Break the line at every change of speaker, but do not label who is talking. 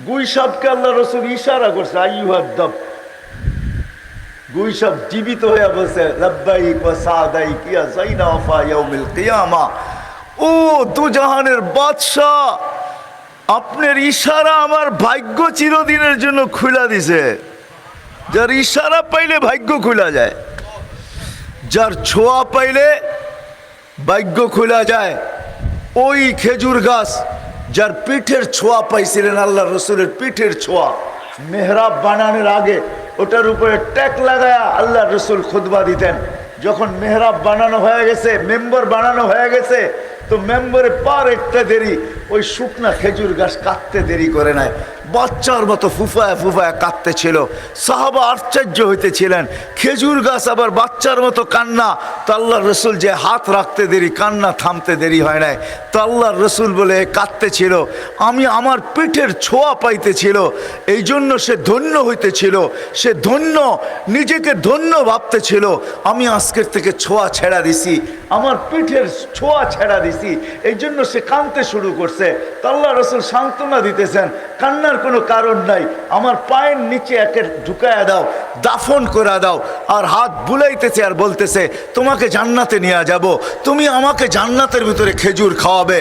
গুই সাপকে আল্লাহ রসুল ইশারা করছে আইয়ুহাদ্দাব। গুই সাপ জীবিত হয়ে বলছে লাব্বাইক ওয়া সাদাইক ইয়া যাইনা ওয়াফা ইয়াউমিল কিয়ামা। ও দুজাহানের বাদশা, আপনার ইশারা আমার ভাগ্য চিরদিনের জন্য খুলে দিছে। যার ইশারা পাইলে ভাগ্য খুলা যায়, যার ছোঁয়া পাইলে ভাগ্য খোলা যায়। ওই খেজুর গাছ যার পিঠের ছোঁয়া পাইছিলেন, আল্লাহ রসুলের পিঠের ছোঁয়া, মেহরাব বানানোর আগে ওটার উপরে ট্যাক লাগায়া আল্লাহ রসুল খুতবা দিতেন। যখন মেহরাব বানানো হয়ে গেছে, মেম্বার বানানো হয়ে গেছে, তো মেম্বারে পার একটা দেরি, ওই শুকনা খেজুর গাছ কাটতে দেরি করে নাই, বাচ্চার মতো ফুফায় ফুফায় কাঁদতে ছিল। সাহাবা আশ্চর্য হইতেছিলেন, খেজুর গাছ আবার বাচ্চার মতো কান্না। তো আল্লাহ রসুল যে হাত রাখতে দেরি, কান্না থামতে দেরি হয় নাই। তো আল্লাহ রসুল বলে কাঁদতে ছিল, আমি আমার পিঠের ছোঁয়া পাইতেছিল, এই জন্য সে ধন্য হইতেছিল, সে ধন্য, নিজেকে ধন্য ভাবতেছিল। আমি আজকের থেকে ছোঁয়া ছেড়া দিছি, আমার পিঠের ছোঁয়া ছেড়া দিছি, এই জন্য সে কাঁদতে শুরু করছে। তো আল্লাহ রসুল সান্ত্বনা দিতেছেন, কান্নার কোনো কারণ নাই, আমার পায়ের নিচে একে ঢুকায়া দাও, দাফন করে দাও। আর হাত বুলাইতেছে আর বলতেছে, তোমাকে জান্নাতে নিয়ে যাব, তুমি আমাকে জান্নাতের ভিতরে খেজুর খাওয়াবে।